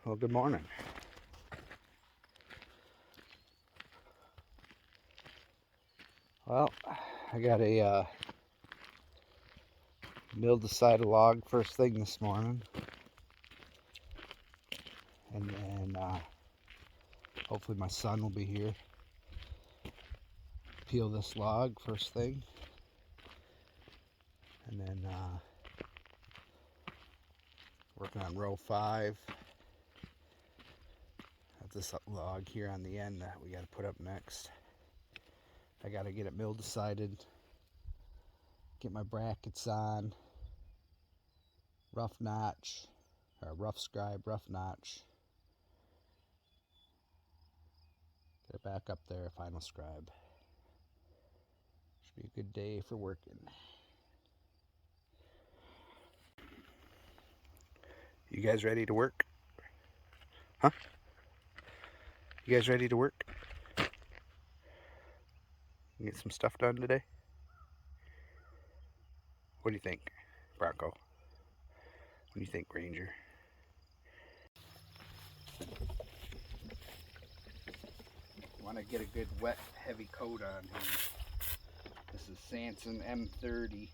Well, good morning. Well, I got a milled aside a log first thing this morning, and then hopefully my son will be here. Peel this log first thing, and then working on row 5. That's this log here on the end that we got to put up next. I got to get it milled decided, get my brackets on, rough notch, or rough scribe, rough notch. Get it back up there, final scribe. Should be a good day for working. You guys ready to work? Huh? You guys ready to work? Get some stuff done today? What do you think, Bronco? What do you think, Ranger? Want to get a good wet, heavy coat on here. This is Sanson M30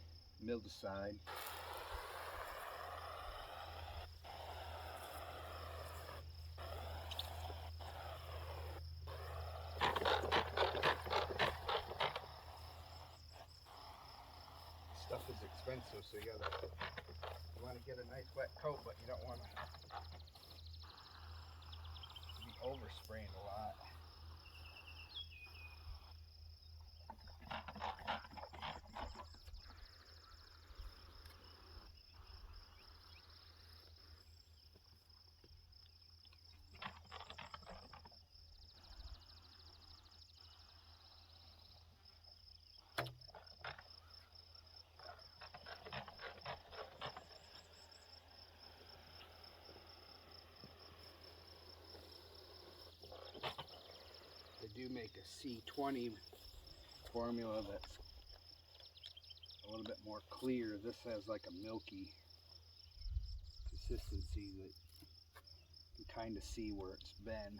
Mildicide. Stuff is expensive, so you want to get a nice wet coat, but you don't want to be overspraying a lot. They do make a C20 formula that's a little bit more clear. This has like a milky consistency that you can kind of see where it's been.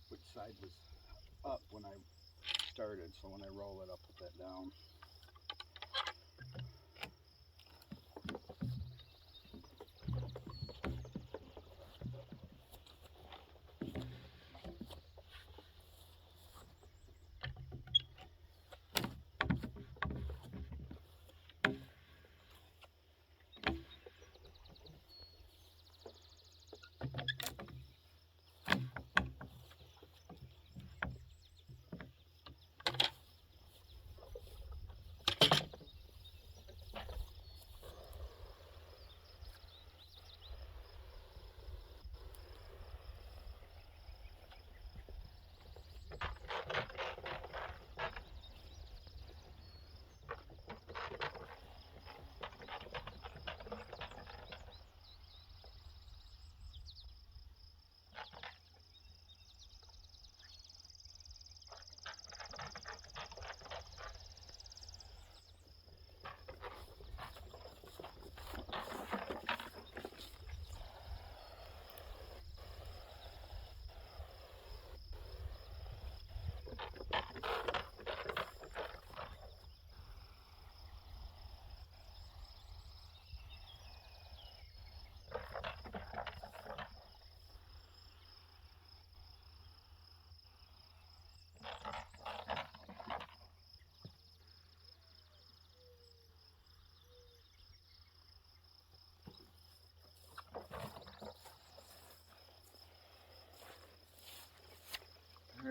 Which side was up when I started, so when I roll it, I'll put that down.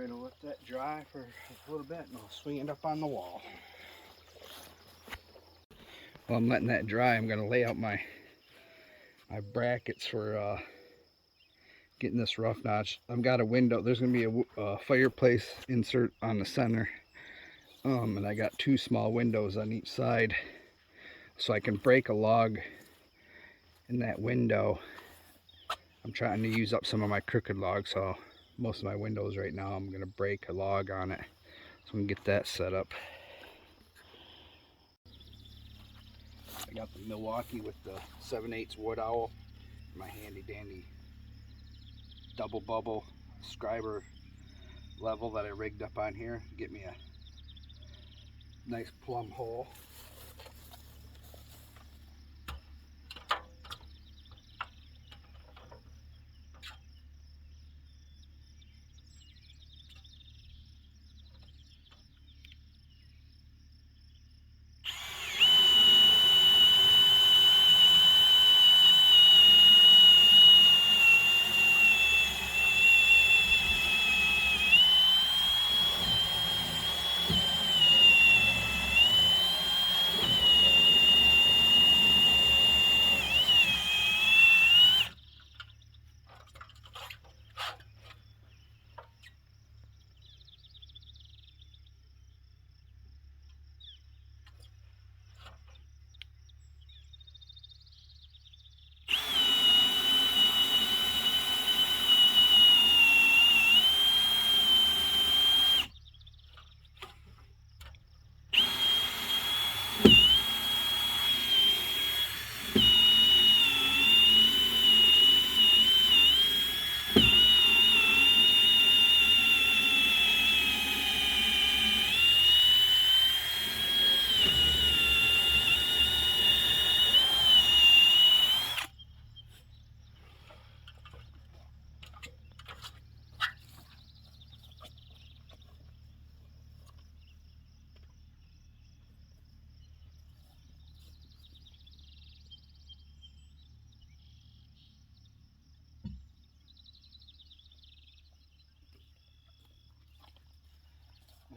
Alright, I'll let that dry for a little bit and I'll swing it up on the wall. While I'm letting that dry, I'm going to lay out my brackets for getting this rough notch. I've got a window. There's going to be a fireplace insert on the center. And I got 2 small windows on each side. So I can break a log in that window. I'm trying to use up some of my crooked logs, so most of my windows right now I'm going to break a log on it. So I'm going to get that set up. I got the Milwaukee with the 7/8 wood owl. My handy dandy double bubble scriber level that I rigged up on here. Get me a nice plumb hole.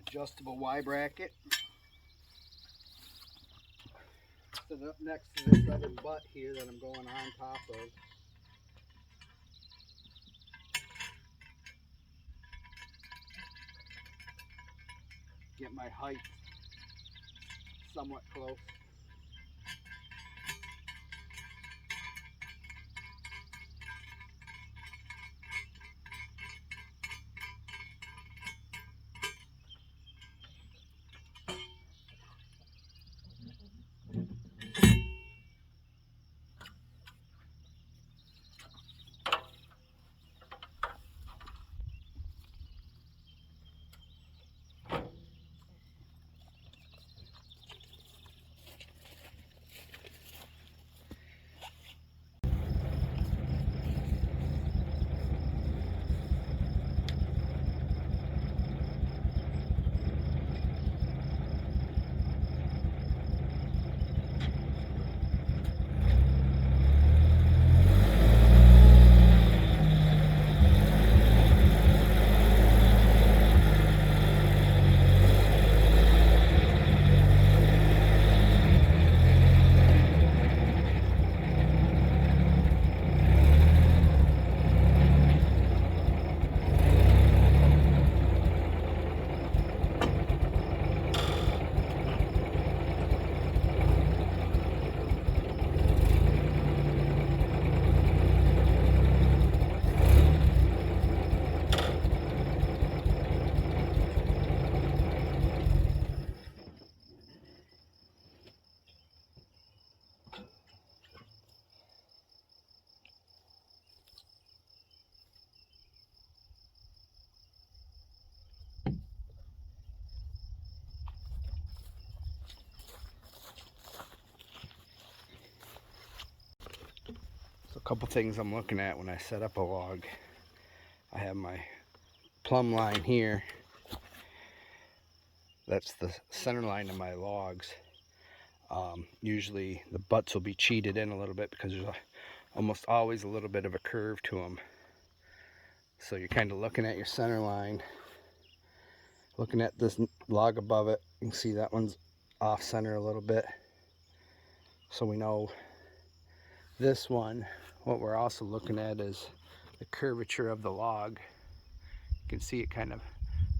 Adjustable Y bracket. Set it up next to this other butt here that I'm going on top of. Get my height somewhat close. So a couple things I'm looking at when I set up a log. I have my plumb line here. That's the center line of my logs. Usually the butts will be cheated in a little bit because there's almost always a little bit of a curve to them. So you're kind of looking at your center line Looking at this log above it, you can see that one's off center a little bit. So we know this one. What we're also looking at is the curvature of the log. You can see it kind of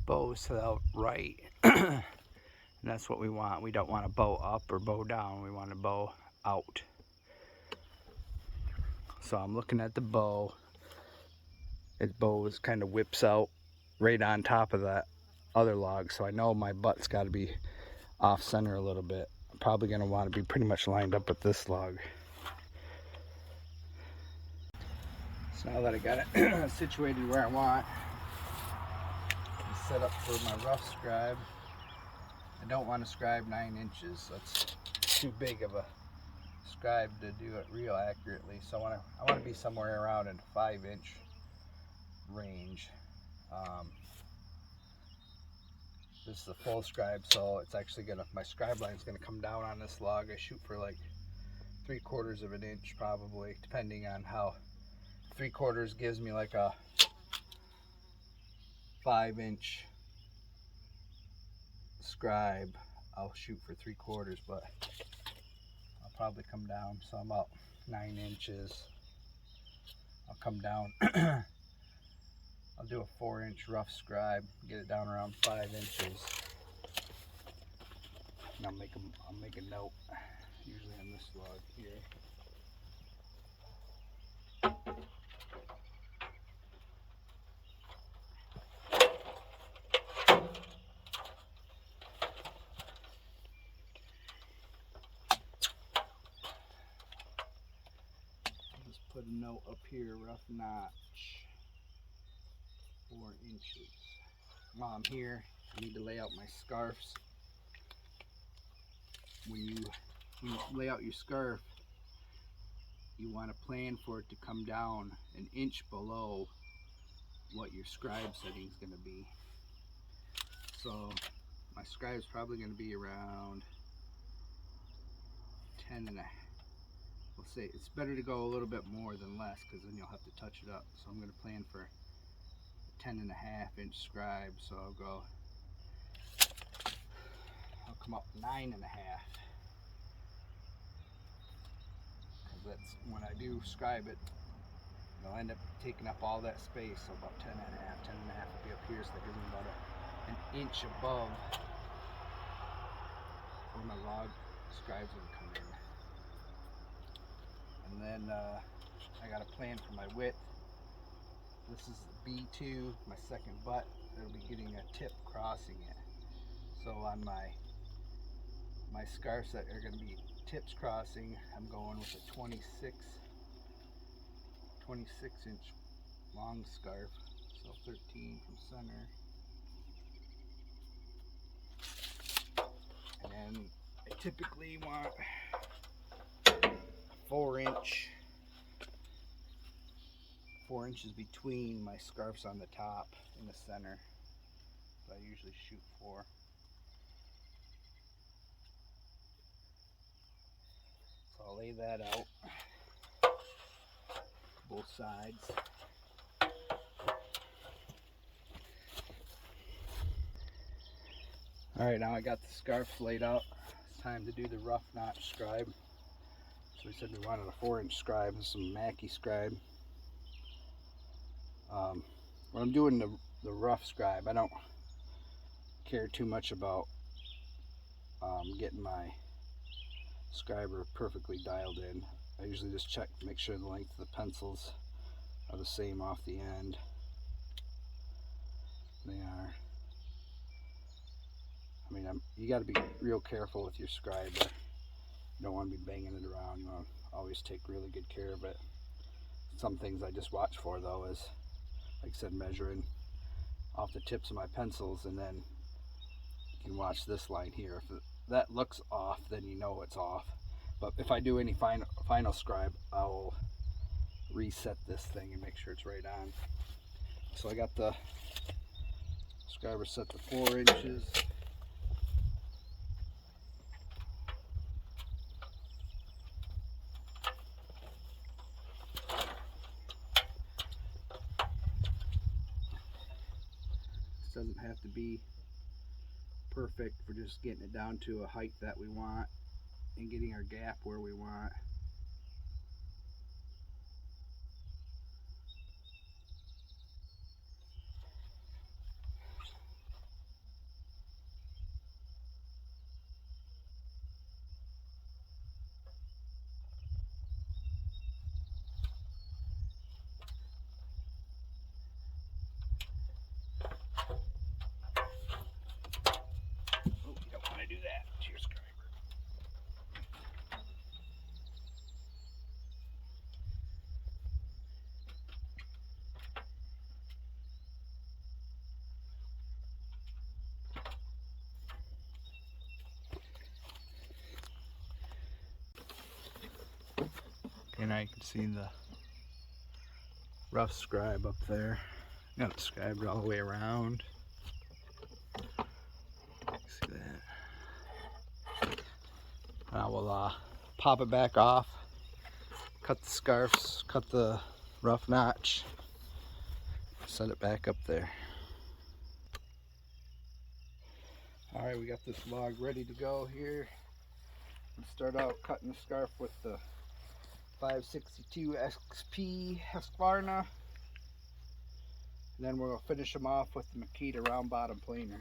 bows to the right. And that's what we want. We don't want to bow up or bow down. We want to bow out. So I'm looking at the bow. Its bow kind of whips out right on top of that other log. So I know my butt's got to be off center a little bit. I'm probably going to want to be pretty much lined up with this log. So now that I got it situated where I want, I'm set up for my rough scribe. I don't want to scribe 9 inches. That's too big of a scribe to do it real accurately. So I want to be somewhere around in a 5-inch range. This is a full scribe, so it's actually my scribe line is gonna come down on this log. I shoot for like 3/4 of an inch probably, depending on how. 3/4 gives me like a 5-inch scribe. I'll shoot for 3/4, but I'll probably come down. So I'm about 9 inches. I'll come down. I'll do a 4-inch rough scribe, get it down around 5 inches. And I'll make a note, usually on this log here. I'll just put a note up here, rough notch, 4 inches. While I'm here, I need to lay out my scarfs. When you lay out your scarf, you want to plan for it to come down an inch below what your scribe setting is going to be. So my scribe is probably going to be around 10 and a half. We'll say it's better to go a little bit more than less, because then you'll have to touch it up. So I'm going to plan for a 10.5-inch scribe. So I'll come up 9.5. That's when I do scribe it, it'll end up taking up all that space. So about 10.5 will be up here, so that gives me about an inch above where my log scribes would come in. And then I got a plan for my width. This is B2, my second butt. It'll be getting a tip crossing it. So on my scarves that are going to be tips crossing, I'm going with a 26 inch long scarf, so 13 from center. And then I typically want 4 inches between my scarves on the top and the center. So I usually shoot for. So I'll lay that out, both sides. Alright, now I got the scarf laid out. It's time to do the rough notch scribe. So we said we wanted a 4-inch scribe and some Mackie scribe. When I'm doing the rough scribe, I don't care too much about getting my scriber perfectly dialed in. I usually just check to make sure the length of the pencils are the same off the end. They are. I mean, you got to be real careful with your scriber. You don't want to be banging it around. You want to always take really good care of it. Some things I just watch for, though, is, like I said, measuring off the tips of my pencils, and then you can watch this line here. If that looks off, then you know it's off. But if I do any final scribe, I'll reset this thing and make sure it's right on. So I got the scriber set to 4 inches. This doesn't have to be perfect for just getting it down to a height that we want and getting our gap where we want. Oh, you don't want to do that to your scribe. And now you can see the rough scribe up there. Got it scribed all the way around. See that? Now we'll pop it back off, cut the scarfs, cut the rough notch, set it back up there. Alright, we got this log ready to go here. We'll start out cutting the scarf with the 562 XP Husqvarna. And then we'll finish them off with the Makita round bottom planer.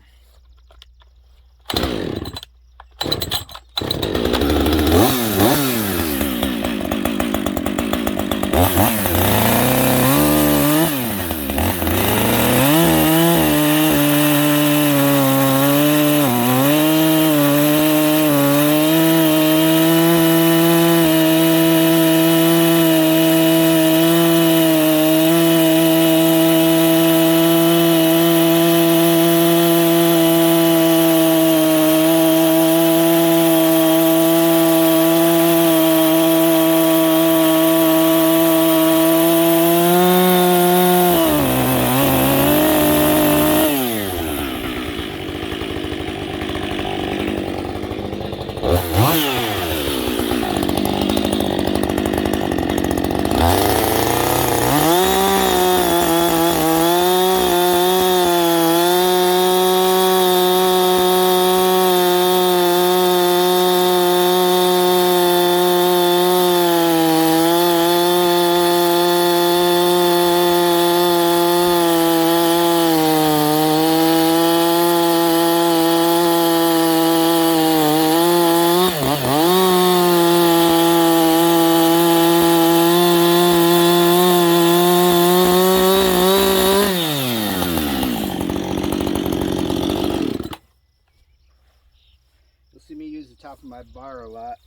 Top of my bar a lot,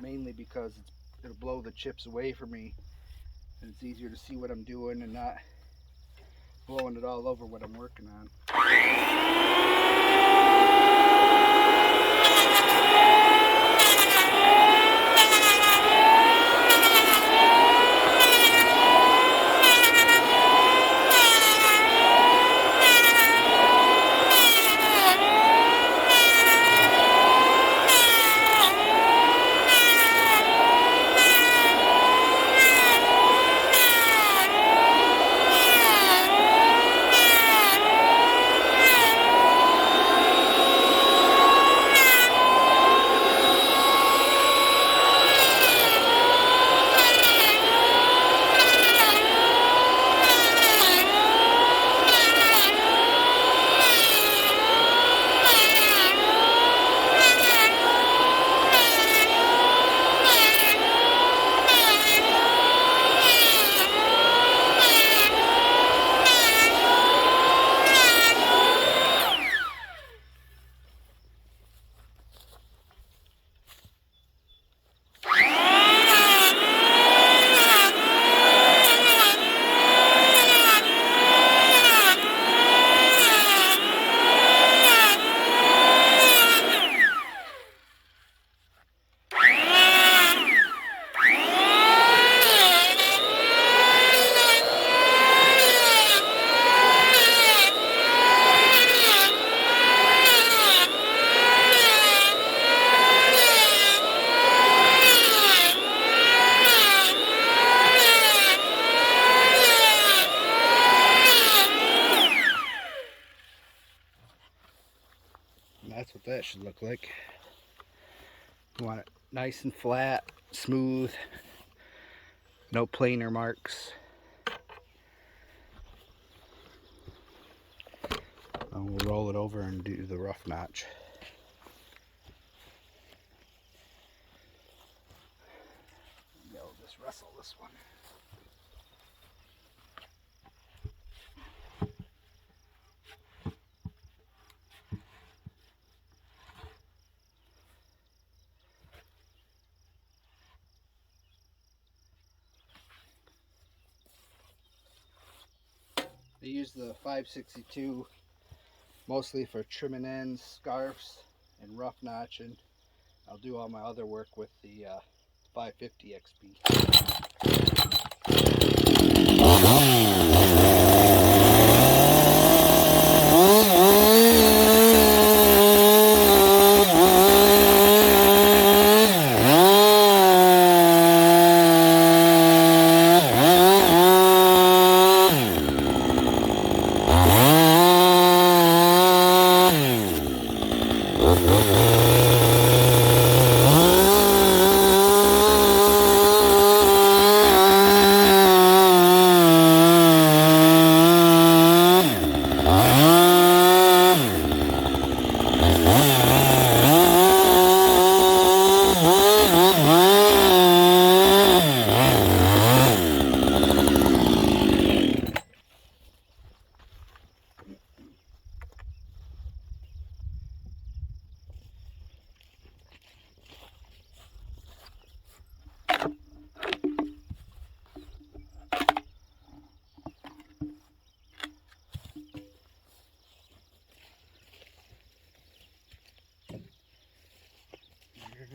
mainly because it'll blow the chips away for me, and it's easier to see what I'm doing and not blowing it all over what I'm working on. And that's what that should look like. You want it nice and flat, smooth, no planer marks. And we'll roll it over and do the rough notch. Maybe I'll just wrestle this one. I use the 562 mostly for trimming ends, scarves, and rough notching. I'll do all my other work with the 550 XP.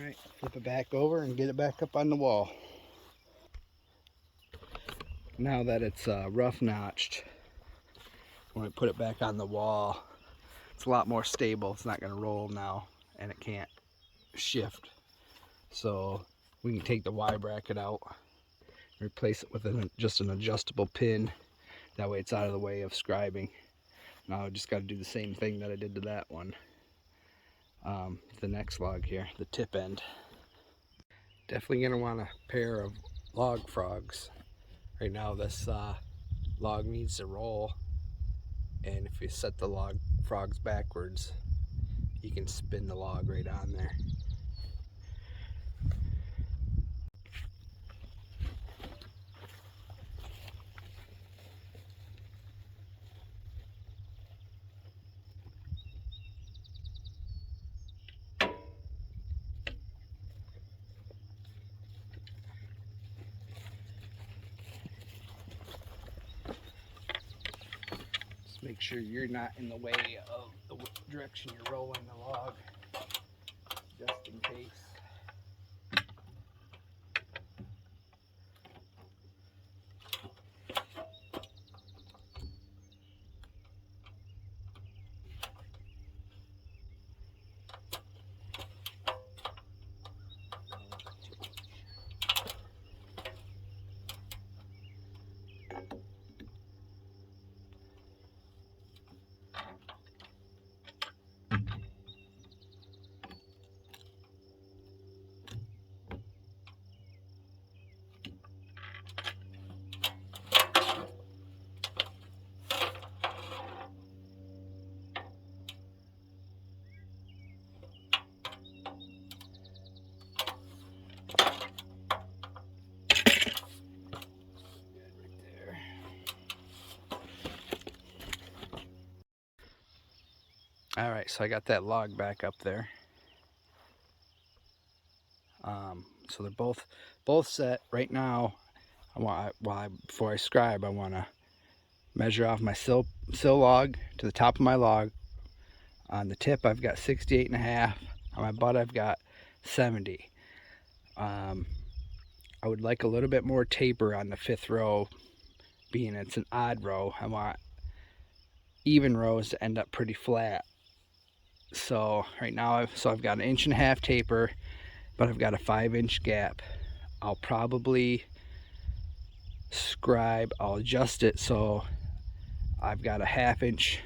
Alright, flip it back over and get it back up on the wall. Now that it's rough notched, when I put it back on the wall, it's a lot more stable. It's not going to roll now, and it can't shift. So we can take the Y bracket out, replace it with just an adjustable pin. That way it's out of the way of scribing. Now I just got to do the same thing that I did to that one. The next log here, the tip end. Definitely going to want a pair of log frogs. Right now this log needs to roll, and if you set the log frogs backwards, you can spin the log right on there. Make sure you're not in the way of the direction you're rolling the log, just in case. All right, so I got that log back up there. So they're both set right now. Before I scribe, I want to measure off my sill log to the top of my log. On the tip, I've got 68.5. On my butt, I've got 70. I would like a little bit more taper on the 5th row, being it's an odd row. I want even rows to end up pretty flat. So right now I've got 1.5 inch taper, but I've got a 5-inch gap. I'll probably scribe, I'll adjust it so I've got a 1/2 inch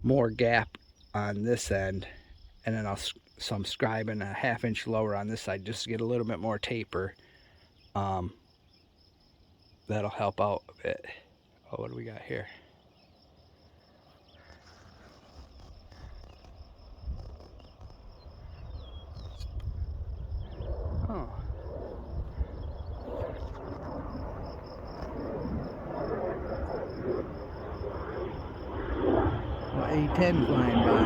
more gap on this end, and then so I'm scribing a 1/2 inch lower on this side just to get a little bit more taper. That'll help out a bit. Oh, what do we got here? Oh. Well, A10 flying by.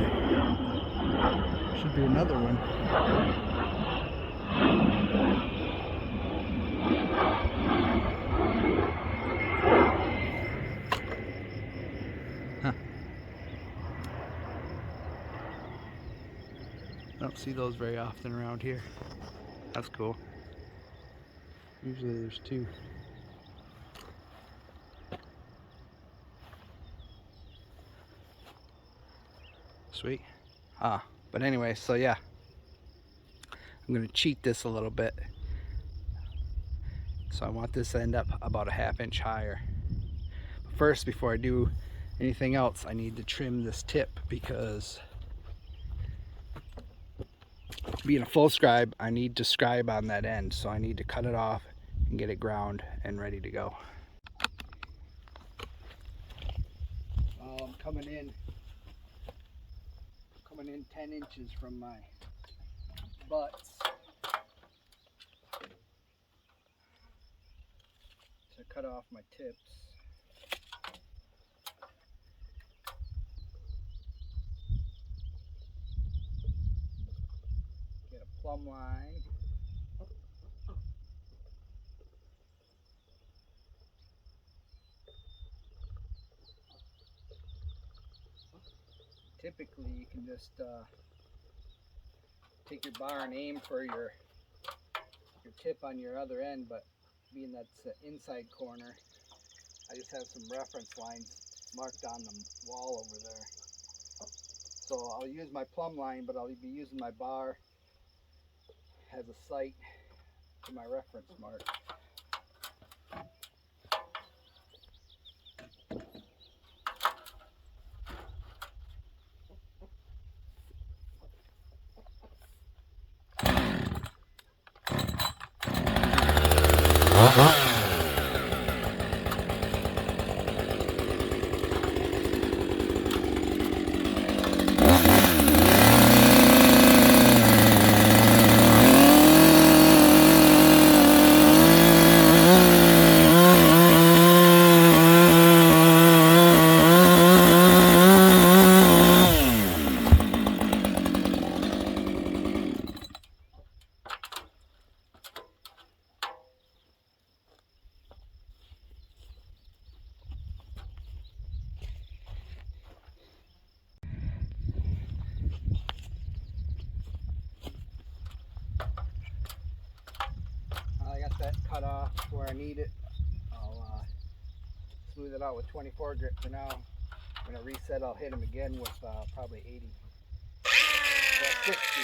Should be another one. Huh. I don't see those very often around here. That's cool. Usually there's two. Sweet. But anyway, so yeah, I'm gonna cheat this a little bit. So I want this to end up about a 1/2 inch higher. But first, before I do anything else, I need to trim this tip, because being a full scribe, I need to scribe on that end. So I need to cut it off and get it ground and ready to go. I'm coming in 10 inches from my butts to cut off my tips. Get a plumb line. Typically you can just take your bar and aim for your tip on your other end, but being that's the inside corner, I just have some reference lines marked on the wall over there. So I'll use my plumb line, but I'll be using my bar as a sight to my reference mark. I got that cut off where I need it. I'll smooth it out with 24 grit for now. I'm going to reset. I'll hit them again with probably 80. 60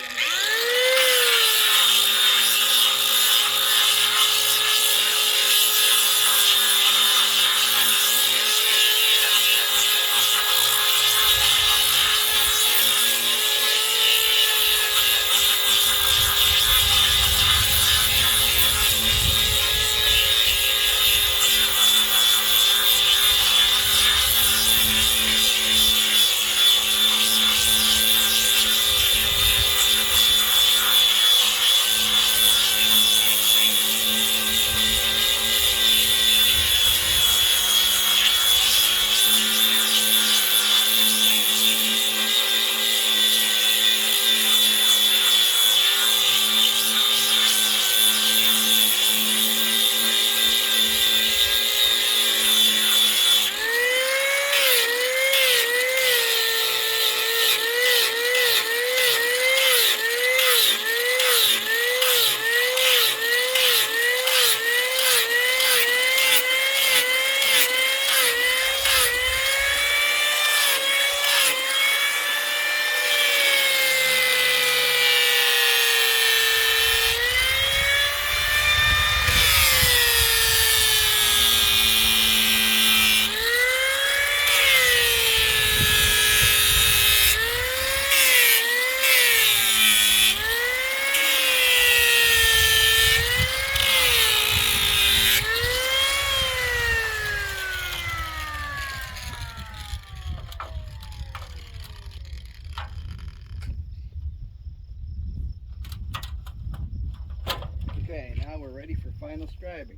Okay, now we're ready for final scribing.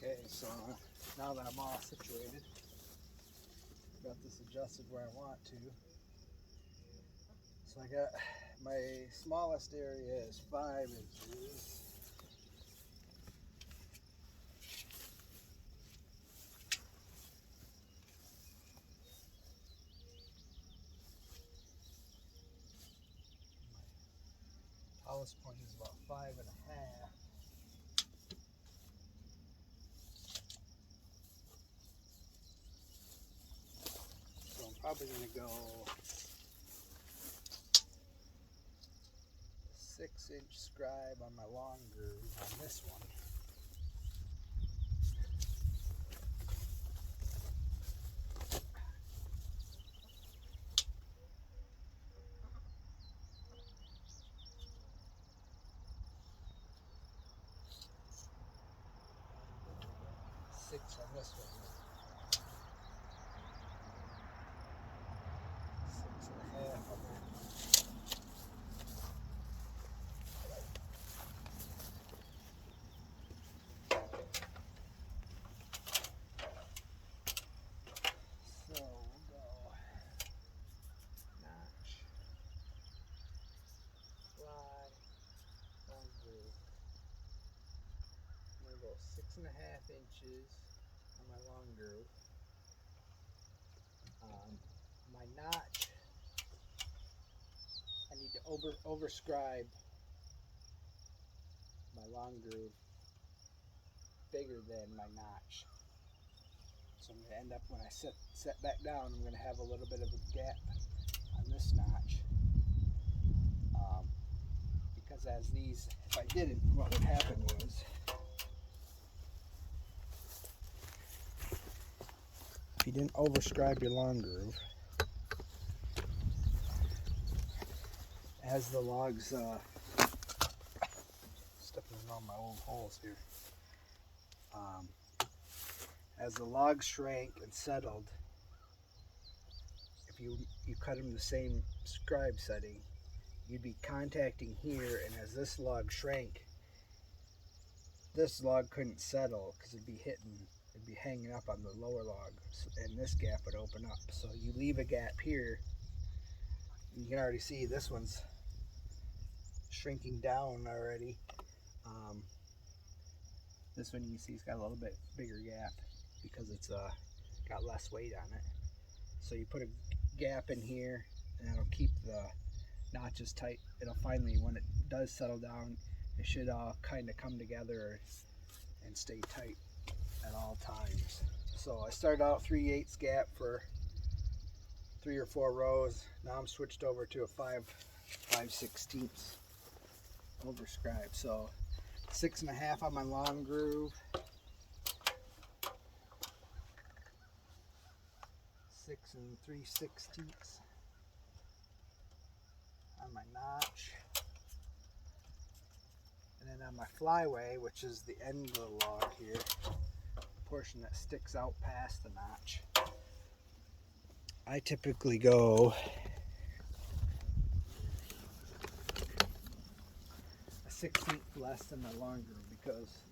Okay, so now that I'm all situated, got this adjusted where I want to. So I got my smallest area is 5 inches. My tallest point is about 5.5. So I'm probably going to go 6-inch scribe on my long groove on this one. Six on this one. 6.5 on that. So we'll go notch, fly, long groove. I'm going to go 6.5 inches on my long groove. My notch, I need to over scribe my long groove bigger than my notch. So I'm going to end up, when I set back down, I'm going to have a little bit of a gap on this notch. Because as these, if I didn't, what would happen was, if you didn't overscribe your long groove, as the logs, stepping in all my old holes here, as the logs shrank and settled, if you cut them the same scribe setting, you'd be contacting here, and as this log shrank, this log couldn't settle because it'd be hanging up on the lower log, and this gap would open up. So you leave a gap here. You can already see this one's shrinking down already. This one you can see it's got a little bit bigger gap because it's got less weight on it. So you put a gap in here, and that'll keep the notches tight. It'll finally, when it does settle down, it should all kind of come together and stay tight at all times. So I started out 3/8 gap for 3 or 4 rows. Now I'm switched over to a 5/16 overscribe. So 6.5 on my long groove, 6 3/16 on my notch, and then on my flyway, which is the end of the log here, the portion that sticks out past the notch, I typically go a 1/16 less than my long groove because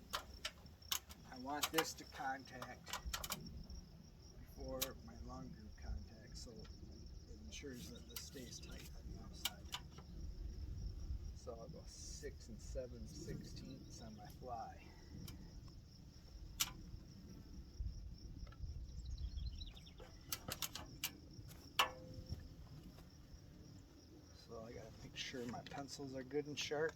I want this to contact before my long groove contacts, so it ensures that this stays tight on the outside. So I'll go 6 7/16 on my fly. So I gotta make sure my pencils are good and sharp.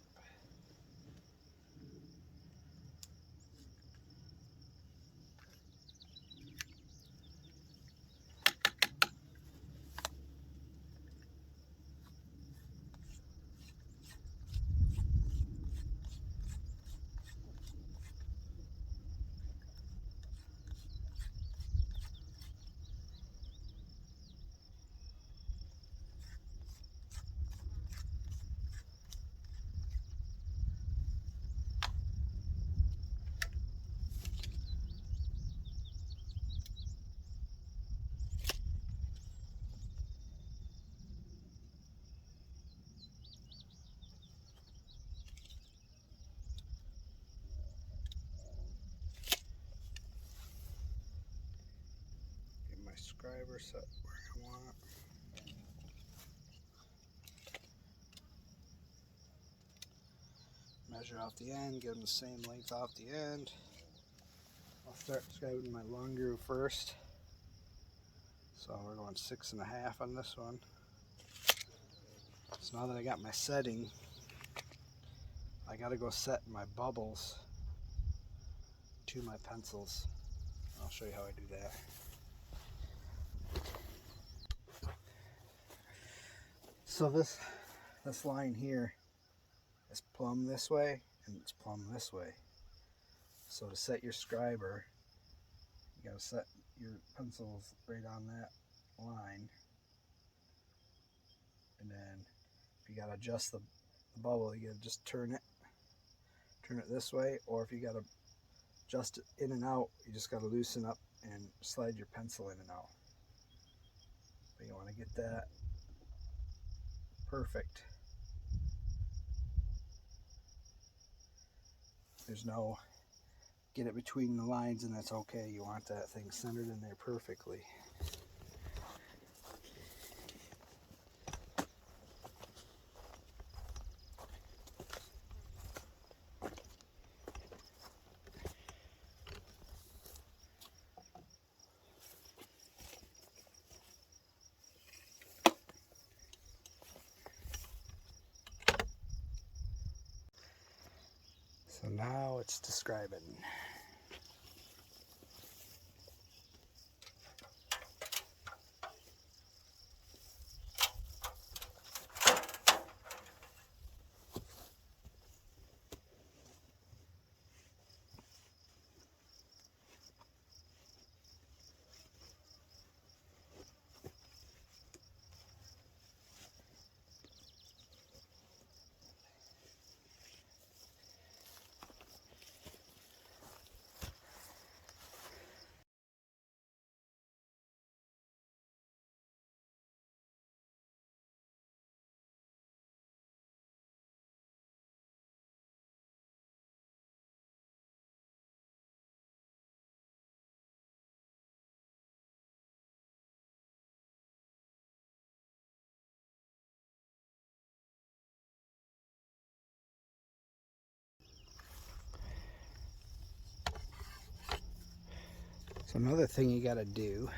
scriber set where you want it. Measure off the end, give them the same length off the end. I'll start scribing my long groove first. So we're going 6.5 on this one. So now that I got my setting, I gotta go set my bubbles to my pencils. I'll show you how I do that. So this line here is plumb this way and it's plumb this way. So to set your scriber, you gotta set your pencils right on that line. And then if you gotta adjust the bubble, you gotta just turn it this way, or if you gotta adjust it in and out, you just gotta loosen up and slide your pencil in and out. But you wanna get that perfect. There's no get it between the lines and that's okay. You want that thing centered in there perfectly. So now it's describing. So another thing you got to do,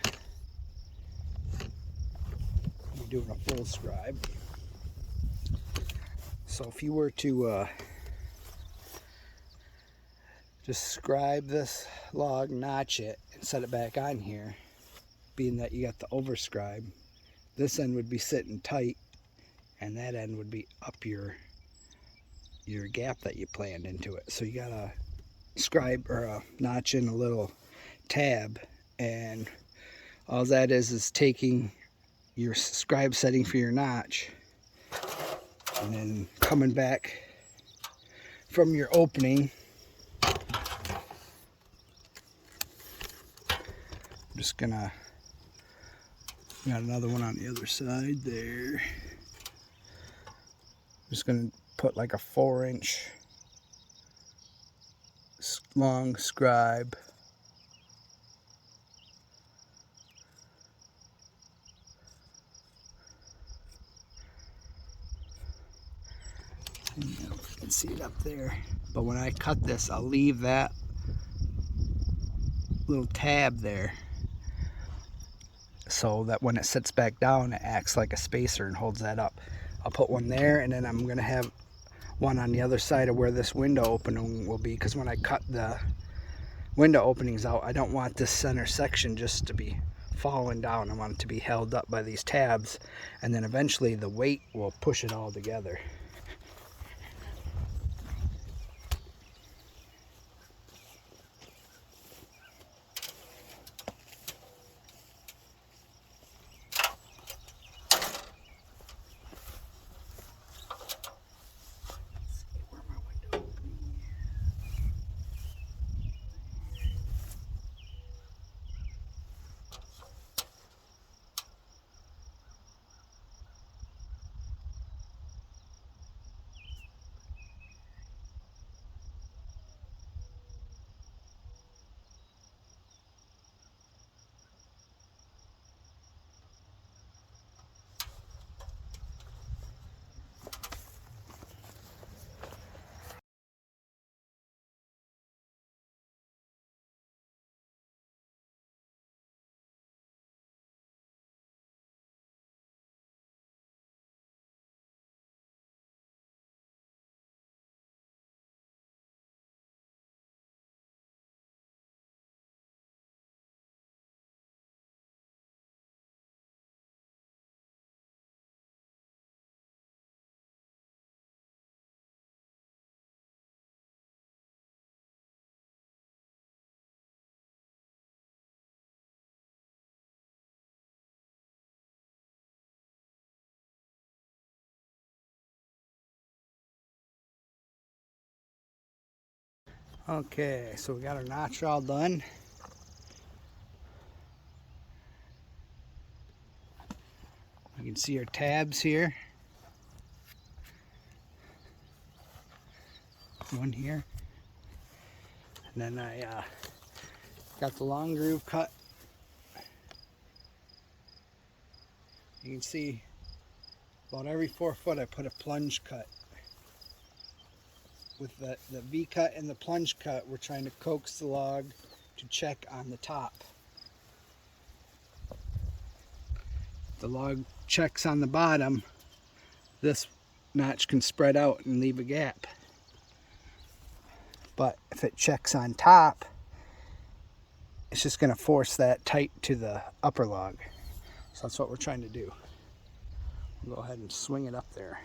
you're doing a full scribe. So if you were to just scribe this log, notch it, and set it back on here, being that you got the overscribe, this end would be sitting tight, and that end would be up your gap that you planned into it. So you got to scribe or notch in a little tab, and all that is taking your scribe setting for your notch and then coming back from your opening. I'm just gonna got another one on the other side there. I'm just gonna put like a 4-inch long scribe. You can see it up there, but when I cut this, I'll leave that little tab there so that when it sits back down, it acts like a spacer and holds that up. I'll put one there, and then I'm gonna have one on the other side of where this window opening will be, because when I cut the window openings out, I don't want this center section just to be falling down. I want it to be held up by these tabs, and then eventually the weight will push it all together. Okay, so we got our notch all done. You can see our tabs here. One here. And then I got the long groove cut. You can see about every 4 foot I put a plunge cut. With the V cut and the plunge cut, we're trying to coax the log to check on the top. The log checks on the bottom, this notch can spread out and leave a gap. But if it checks on top, it's just going to force that tight to the upper log. So that's what we're trying to do. We'll go ahead and swing it up there.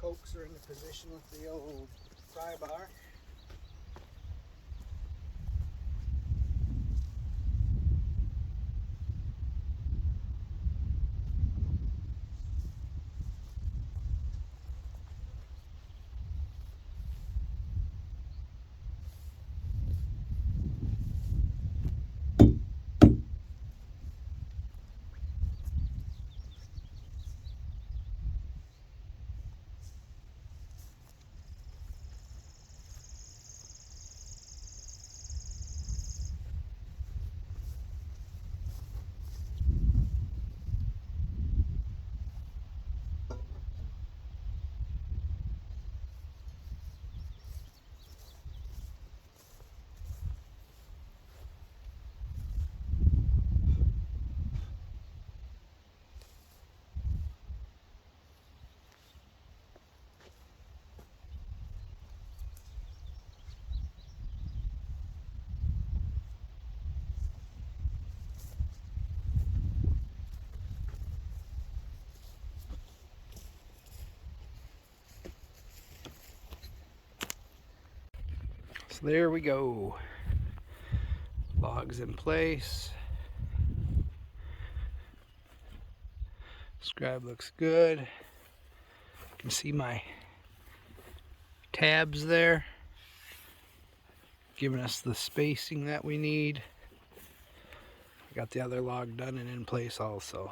Coax are in the position with the old pry bar. So there we go. Logs in place. Scribe looks good. You can see my tabs there, giving us the spacing that we need. I got the other log done and in place also.